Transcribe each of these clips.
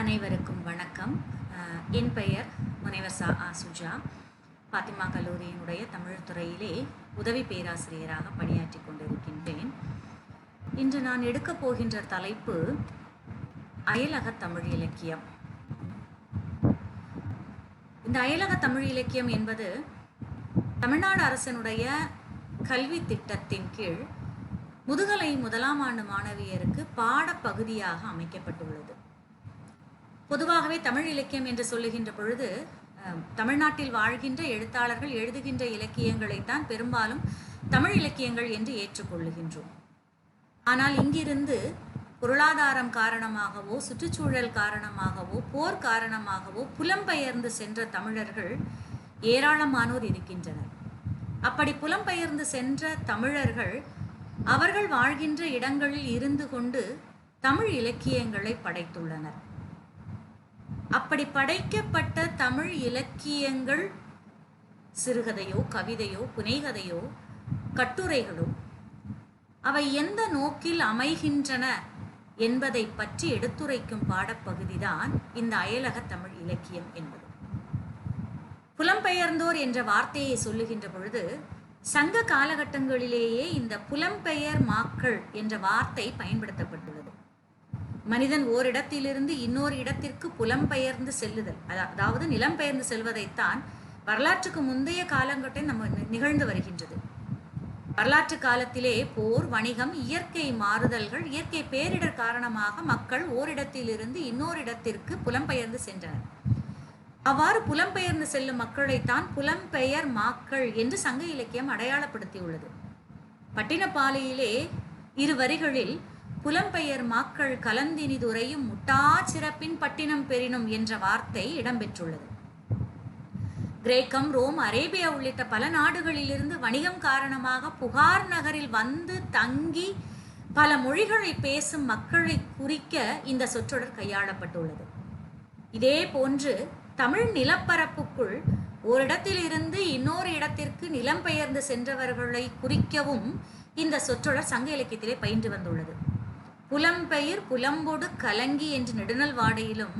அனைவருக்கும் வணக்கம். என் பெயர் முனைவர் சுஜா. பாத்திமா கல்லூரியினுடைய தமிழ் துறையிலே உதவி பேராசிரியராக பணியாற்றி கொண்டிருக்கின்றேன். இன்று நான் எடுக்கப் போகின்ற தலைப்பு அயலக தமிழ் இலக்கியம். இந்த அயலக தமிழ் இலக்கியம் என்பது தமிழ்நாடு அரசினுடைய கல்வி திட்டத்தின் கீழ் முதுகலை முதலாம் ஆண்டு மாணவியருக்கு பாடப்பகுதியாக அமைக்கப்பட்டுள்ளது. பொதுவாகவே தமிழ் இலக்கியம் என்று சொல்லுகின்ற பொழுது தமிழ்நாட்டில் வாழ்கின்ற எழுத்தாளர்கள் எழுதுகின்ற இலக்கியங்களைத்தான் பெரும்பாலும் தமிழ் இலக்கியங்கள் என்று ஏற்றுக்கொள்ளுகின்றோம். ஆனால் இங்கிருந்து பொருளாதாரம் காரணமாகவோ, சுற்றுச்சூழல் காரணமாகவோ, போர் காரணமாகவோ புலம்பெயர்ந்து சென்ற தமிழர்கள் ஏராளமானோர் இருக்கின்றனர். அப்படி புலம்பெயர்ந்து சென்ற தமிழர்கள் அவர்கள் வாழ்கின்ற இடங்களில் இருந்து கொண்டு தமிழ் இலக்கியங்களை படைத்துள்ளனர். அப்படி படைக்கப்பட்ட தமிழ் இலக்கியங்கள் சிறுகதையோ, கவிதையோ, புனைகதையோ, கட்டுரைகளோ அவை எந்த நோக்கில் அமைகின்றன என்பதை பற்றி எடுத்துரைக்கும் பாடப்பகுதிதான் இந்த அயலக தமிழ் இலக்கியம் என்பது. புலம்பெயர்ந்தோர் என்ற வார்த்தையை சொல்லுகின்ற பொழுது சங்க காலகட்டங்களிலேயே இந்த புலம்பெயர் மாக்கள் என்ற வார்த்தை பயன்படுத்தப்பட்டுள்ளது. மனிதன் ஓரிடத்திலிருந்து இன்னொரு இடத்திற்கு புலம்பெயர்ந்து செல்லுதல், அதாவது நிலம் பெயர்ந்து செல்வதைத்தான் வரலாற்றுக்கு முந்தைய காலங்கட்டம் நம்ம நிகழ்ந்து வருகின்றது. வரலாற்று காலத்திலே போர், வணிகம், இயற்கை மாறுதல்கள், இயற்கை பேரிடர் காரணமாக மக்கள் ஓரிடத்திலிருந்து இன்னொரு இடத்திற்கு புலம்பெயர்ந்து சென்றனர். அவ்வாறு புலம்பெயர்ந்து செல்லும் மக்களைத்தான் புலம்பெயர் மாக்கள் என்று சங்க இலக்கியம் அடையாளப்படுத்தியுள்ளது. பட்டினப்பாலையிலே இரு வரிகளில் புலம்பெயர் மாக்கள் கலந்தினிதுரையும் முட்டா சிறப்பின் பட்டினம் பெறினும் என்ற வார்த்தை இடம்பெற்றுள்ளது. கிரேக்கம், ரோம், அரேபியா உள்ளிட்ட பல நாடுகளிலிருந்து வணிகம் காரணமாக புகார் நகரில் வந்து தங்கி பல மொழிகளை பேசும் மக்களை குறிக்க இந்த சொற்றொடர் கையாளப்பட்டுள்ளது. இதே போன்று தமிழ் நிலப்பரப்புக்குள் ஓரிடத்திலிருந்து இன்னொரு இடத்திற்கு நிலம் பெயர்ந்து சென்றவர்களை குறிக்கவும் இந்த சொற்றொடர் சங்க இலக்கியத்திலே பயின்று வந்துள்ளது. புலம்பெயர் புலம்பொடு கலங்கி என்று நெடுநல் வாடையிலும்,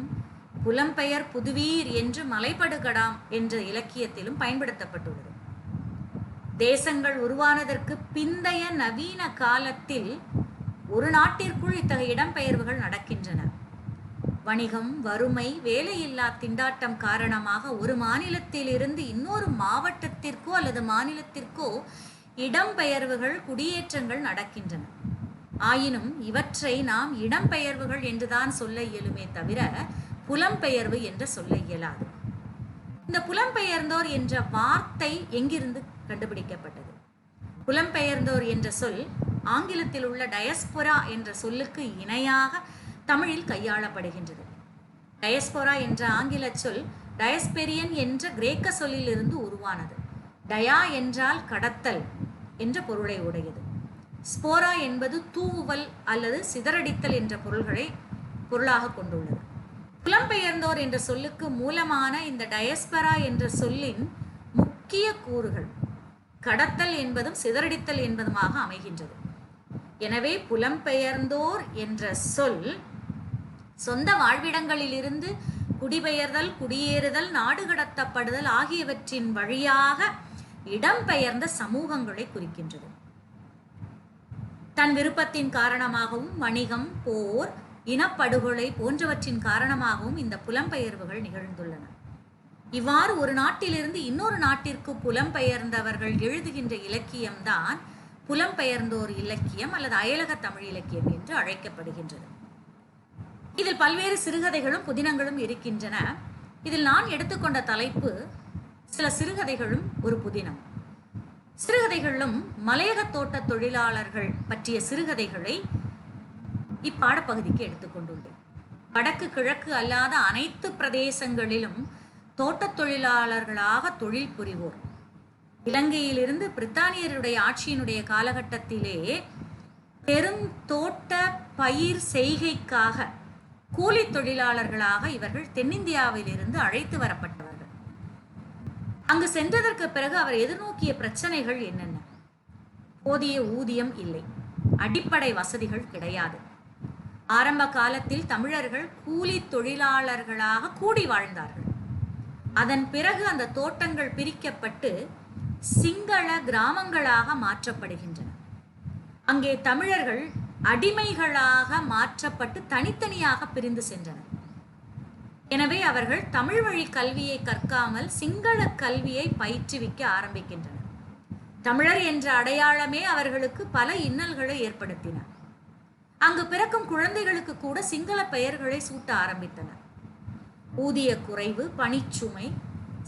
புலம்பெயர் புதுவீர் என்று மலைபடுகடாம் என்ற இலக்கியத்திலும் பயன்படுத்தப்பட்டுள்ளது. தேசங்கள் உருவானதற்கு பிந்தைய நவீன காலத்தில் ஒரு நாட்டிற்குள் இத்தகைய இடம்பெயர்வுகள் நடக்கின்றன. வணிகம், வறுமை, வேலையில்லா திண்டாட்டம் காரணமாக ஒரு மாநிலத்தில் இருந்து இன்னொரு மாவட்டத்திற்கோ அல்லது மாநிலத்திற்கோ இடம்பெயர்வுகள், குடியேற்றங்கள் நடக்கின்றன. ஆயினும் இவற்றை நாம் இடம்பெயர்வுகள் என்றுதான் சொல்ல இயலுமே தவிர புலம்பெயர்வு என்று சொல்ல இயலாது. இந்த புலம்பெயர்ந்தோர் என்ற வார்த்தை எங்கிருந்து கண்டுபிடிக்கப்பட்டது? புலம்பெயர்ந்தோர் என்ற சொல் ஆங்கிலத்தில் உள்ள டயஸ்பொரா என்ற சொல்லுக்கு இணையாக தமிழில் கையாளப்படுகின்றது. டயஸ்பொரா என்ற ஆங்கில சொல் டயஸ்பெரியன் என்ற கிரேக்க சொல்லிலிருந்து உருவானது. டயா என்றால் கடத்தல் என்ற பொருளை உடையது. ஸ்போரா என்பது தூவுவல் அல்லது சிதறடித்தல் என்ற பொருளாக கொண்டுள்ளது. புலம்பெயர்ந்தோர் என்ற சொல்லுக்கு மூலமான இந்த டயஸ்பரா என்ற சொல்லின் முக்கிய கூறுகள் கடத்தல் என்பதும் சிதறடித்தல் என்பதுமாக அமைகின்றது. எனவே புலம்பெயர்ந்தோர் என்ற சொல் சொந்த வாழ்விடங்களிலிருந்து குடிபெயர்தல், குடியேறுதல், நாடு கடத்தப்படுதல் ஆகியவற்றின் வழியாக இடம்பெயர்ந்த சமூகங்களை குறிக்கின்றது. தன் விருப்பத்தின் காரணமாகவும் வணிகம், போர், இனப்படுகொலை போன்றவற்றின் காரணமாகவும் இந்த புலம்பெயர்வுகள் நிகழ்ந்துள்ளன. இவ்வாறு ஒரு நாட்டிலிருந்து இன்னொரு நாட்டிற்கு புலம்பெயர்ந்தவர்கள் எழுதுகின்ற இலக்கியம்தான் புலம்பெயர்ந்தோர் இலக்கியம் அல்லது அயலக தமிழ் இலக்கியம் என்று அழைக்கப்படுகின்றது. இதில் பல்வேறு சிறுகதைகளும் புதினங்களும் இருக்கின்றன. இதில் நான் எடுத்துக்கொண்ட தலைப்பு சில சிறுகதைகளும் ஒரு புதினம். சிறுகதைகளும் மலையக தோட்ட தொழிலாளர்கள் பற்றிய சிறுகதைகளை இப்பாடப்பகுதிக்கு எடுத்துக்கொண்டுள்ளேன். வடக்கு கிழக்கு அல்லாத அனைத்து பிரதேசங்களிலும் தோட்டத் தொழிலாளர்களாக தொழில் புரிவோர் இலங்கையிலிருந்து பிரித்தானியருடைய ஆட்சியினுடைய காலகட்டத்திலே பெருந்தோட்ட பயிர் செய்கைக்காக கூலி தொழிலாளர்களாக இவர்கள் தென்னிந்தியாவிலிருந்து அழைத்து வரப்பட்டவர்கள். அங்கு சென்றதற்கு பிறகு அவர் எதிர்நோக்கிய பிரச்சனைகள் என்னென்ன? போதிய ஊதியம் இல்லை, அடிப்படை வசதிகள் கிடையாது, ஆரம்ப காலத்தில் தமிழர்கள் கூலி தொழிலாளர்களாக கூடி வாழ்ந்தார்கள். அதன் பிறகு அந்த தோட்டங்கள் பிரிக்கப்பட்டு சிங்கள கிராமங்களாக மாற்றப்படுகின்றன. அங்கே தமிழர்கள் அடிமைகளாக மாற்றப்பட்டு தனித்தனியாக பிரிந்து சென்றனர். எனவே அவர்கள் தமிழ் வழி கல்வியை கற்காமல் சிங்கள கல்வியை பயிற்றுவிக்க ஆரம்பிக்கின்றனர். தமிழர் என்ற அடையாளமே அவர்களுக்கு பல இன்னல்களை ஏற்படுத்தின. அங்கு பிறக்கும் குழந்தைகளுக்கு கூட சிங்கள பெயர்களை சூட்ட ஆரம்பித்தனர். ஊதிய குறைவு, பணிச்சுமை,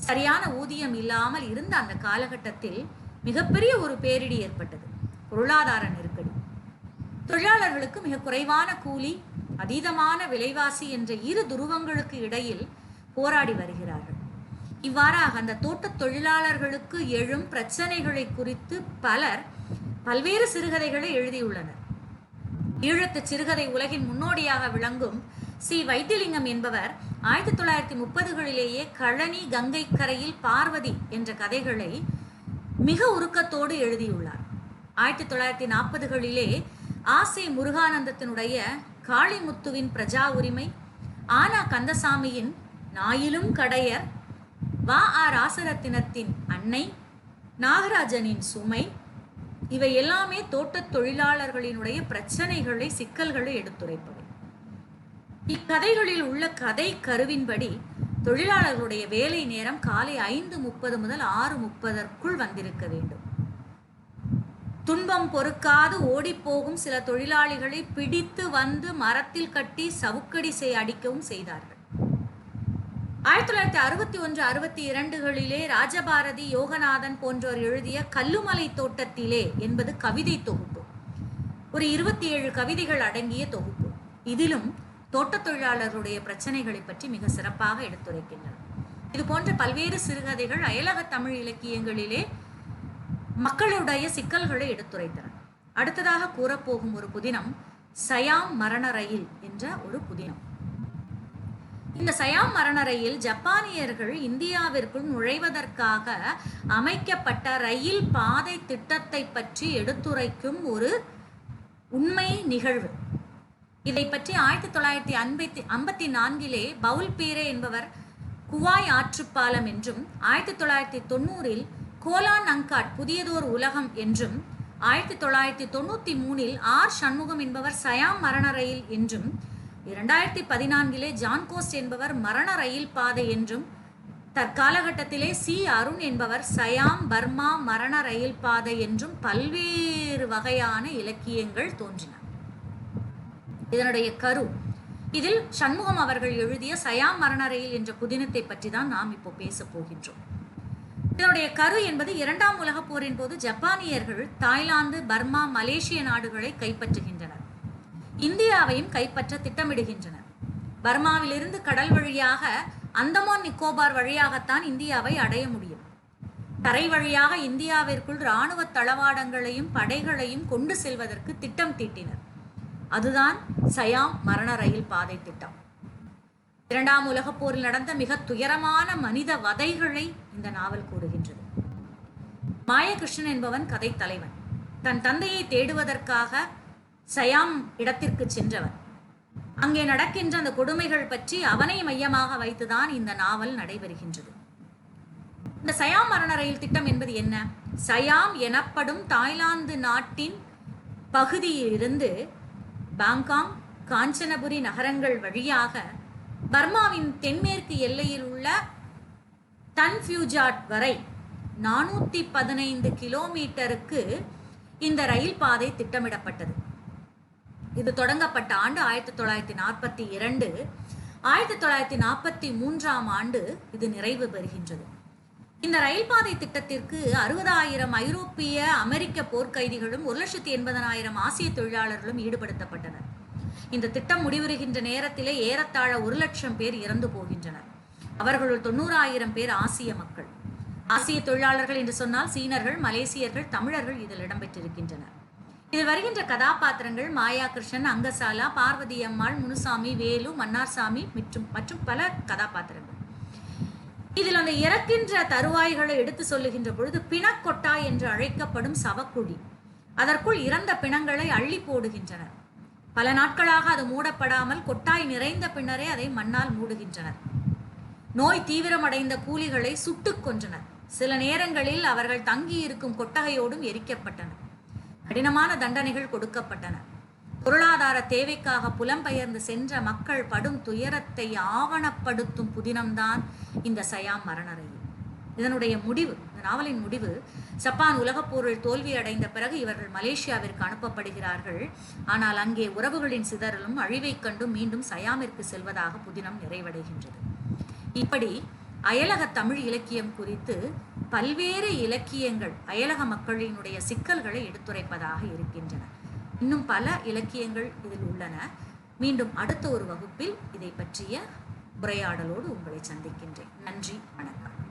சரியான ஊதியம் இல்லாமல் இருந்த அந்த காலகட்டத்தில் மிகப்பெரிய ஒரு பேரிடி ஏற்பட்டது. பொருளாதார நெருக்கடி. தொழிலாளர்களுக்கு மிக குறைவான கூலி, அதீதமான விலைவாசி என்ற இரு துருவங்களுக்கு இடையில் போராடி வருகிறார்கள். இவ்வாறாக அந்த தோட்ட தொழிலாளர்களுக்கு எழும் பிரச்சனைகளை குறித்து பலர் பல்வேறு சிறுகதைகளை எழுதியுள்ளனர். ஈழத்து சிறுகதை உலகின் முன்னோடியாக விளங்கும் சி வைத்தியலிங்கம் என்பவர் 1930களிலேயே கழனி கங்கை கரையில் பார்வதி என்ற கதைகளை மிக உருக்கத்தோடு எழுதியுள்ளார். 1940களிலே ஆசை முருகானந்தத்தினுடைய காளிமுத்துவின் பிரஜா உரிமை, ஆனா கந்தசாமியின் நாயிலும் கடையர், வா ஆ ராசரத்தினத்தின் அன்னை, நாகராஜனின் சுமை, இவை எல்லாமே தோட்டத் தொழிலாளர்களினுடைய பிரச்சனைகளை, சிக்கல்களை எடுத்துரைப்பவை. இக்கதைகளில் உள்ள கதை கருவின்படி தொழிலாளர்களுடைய வேலை நேரம் காலை 5:30 முதல் 6:30 வந்திருக்க வேண்டும். துன்பம் பொறுக்காது ஓடிப்போகும் சில தொழிலாளிகளை பிடித்து வந்து மரத்தில் கட்டி சவுக்கடி அடிக்கவும் செய்தார்கள். 1961-62களிலே ராஜபாரதி, யோகநாதன் போன்றோர் எழுதிய கல்லுமலை தோட்டத்திலே என்பது கவிதை தொகுப்பு. ஒரு 27 கவிதைகள் அடங்கிய தொகுப்பு. இதிலும் தோட்ட தொழிலாளர்களுடைய பிரச்சனைகளை பற்றி மிக சிறப்பாக எடுத்துரைக்கின்றன. இது போன்ற பல்வேறு சிறுகதைகள் அயலக தமிழ் இலக்கியங்களிலே மக்களுடைய சிக்கல்களை எடுத்துரைத்தன. அடுத்ததாக கூறப்போகும் ஒரு புதினம் சயாம் மரண ரயில் என்ற ஒரு புதினம். இந்த சயாம் மரண ரயில் ஜப்பானியர்கள் இந்தியாவிற்குள் நுழைவதற்காக அமைக்கப்பட்ட ரயில் பாதை திட்டத்தை பற்றி எடுத்துரைக்கும் ஒரு உண்மை நிகழ்வு. இதை பற்றி 1954 பவுல்பீரே என்பவர் குவாய் ஆற்றுப்பாலம் என்றும், 1990 கோலான் அங்காட் புதியதோர் உலகம் என்றும், 1993 ஆர் சண்முகம் என்பவர் சயாம் மரண ரயில் என்றும், 2014 ஜான்கோஸ்ட் என்பவர் மரண ரயில் பாதை என்றும், தற்காலகட்டத்திலே சி அருண் என்பவர் சயாம் பர்மா மரண ரயில் பாதை என்றும் பல்வேறு வகையான இலக்கியங்கள் தோன்றின. இதனுடைய கரு, இதில் சண்முகம் அவர்கள் எழுதிய சயாம் மரண ரயில் என்ற புதினத்தை பற்றி தான் நாம் இப்போ பேச போகின்றோம். இதனுடைய கரு என்பது 2ஆம் உலகப் போரின் போது ஜப்பானியர்கள் தாய்லாந்து, பர்மா, மலேசிய நாடுகளை கைப்பற்றுகின்றனர். இந்தியாவையும் கைப்பற்ற திட்டமிடுகின்றனர். பர்மாவிலிருந்து கடல் வழியாக அந்தமான் நிக்கோபார் வழியாகத்தான் இந்தியாவை அடைய முடியும். தரை வழியாக இந்தியாவிற்குள் இராணுவ தளவாடங்களையும் படைகளையும் கொண்டு செல்வதற்கு திட்டம் தீட்டினர். அதுதான் சயாம் மரண ரயில் பாதை திட்டம். 2ஆம் உலகப் போரில் நடந்த மிக துயரமான மனித வதைகளை இந்த நாவல் கூறுகின்றது. மாயகிருஷ்ணன் என்பவன் கதை தலைவன். தன் தந்தையை தேடுவதற்காக சயாம் இடத்திற்கு சென்றவன். அங்கே நடக்கின்ற அந்த கொடுமைகள் பற்றி அவனை மையமாக வைத்துதான் இந்த நாவல் நடைபெறுகின்றது. இந்த சயாம் மரண ரயில் திட்டம் என்பது என்ன? சயாம் எனப்படும் தாய்லாந்து நாட்டின் பகுதியிலிருந்து பாங்காங், காஞ்சனபுரி நகரங்கள் வழியாக பர்மாவின் தென்மேற்கு எல்லையில் உள்ள தன்ஃபியூஜாட் வரை 415 கிலோமீட்டருக்கு இந்த ரயில் பாதை திட்டமிடப்பட்டது. இது தொடங்கப்பட்ட ஆண்டு 1942. 1943ஆம் ஆண்டு இது நிறைவு பெறுகின்றது. இந்த ரயில் பாதை திட்டத்திற்கு 60,000 ஐரோப்பிய, அமெரிக்க போர்க்கைதிகளும் 1,80,000 ஆசிய தொழிலாளர்களும் ஈடுபடுத்தப்பட்டனர். இந்த திட்டம் முடிவுறுகின்ற நேரத்திலே ஏறத்தாழ 1,00,000 பேர் இறந்து போகின்றனர். அவர்களுள் 90,000 பேர் ஆசிய மக்கள். ஆசிய தொழிலாளர்கள் என்று சொன்னால் சீனர்கள், மலேசியர்கள், தமிழர்கள் இதில் இடம்பெற்றிருக்கின்றனர். இதில் வருகின்ற கதாபாத்திரங்கள் மாயா கிருஷ்ணன், அங்கசாலா, பார்வதி அம்மாள், முனுசாமி, வேலு, மன்னார்சாமி மற்றும் பல கதாபாத்திரங்கள். இதில் அந்த இறக்கின்ற தருவாய்களை எடுத்து சொல்லுகின்ற பொழுது பிணக்கொட்டா என்று அழைக்கப்படும் சவக்குழி, அதற்குள் இறந்த பிணங்களை அள்ளி போடுகின்றனர். பல நாட்களாக அது மூடப்படாமல் கொட்டாய் நிறைந்த பின்னரே அதை மண்ணால் மூடுகின்றனர். நோய் தீவிரமடைந்த கூலிகளை சுட்டுக் கொன்றனர். சில நேரங்களில் அவர்கள் தங்கியிருக்கும் கொட்டகையோடும் எரிக்கப்பட்டனர். கடினமான தண்டனைகள் கொடுக்கப்பட்டன. பொருளாதார தேவைக்காக புலம்பெயர்ந்து சென்ற மக்கள் படும் துயரத்தை ஆவணப்படுத்தும் புதினம்தான் இந்த சயாம் மரண ரயில். இதனுடைய முடிவு, இந்த நாவலின் முடிவு, ஜப்பான் உலகப் போரில் தோல்வி அடைந்த பிறகு இவர்கள் மலேசியாவிற்கு அனுப்பப்படுகிறார்கள். ஆனால் அங்கே உறவுகளின் சிதறலும் அழிவை கண்டு மீண்டும் சயாமிற்கு செல்வதாக புதினம் நிறைவடைகின்றது. இப்படி அயலக தமிழ் இலக்கியம் குறித்து பல்வேறு இலக்கியங்கள் அயலக மக்களினுடைய சிக்கல்களை எடுத்துரைப்பதாக இருக்கின்றன. இன்னும் பல இலக்கியங்கள் இதில் உள்ளன. மீண்டும் அடுத்த ஒரு வகுப்பில் இதை பற்றிய உரையாடலோடு உங்களை சந்திக்கின்றேன். நன்றி, வணக்கம்.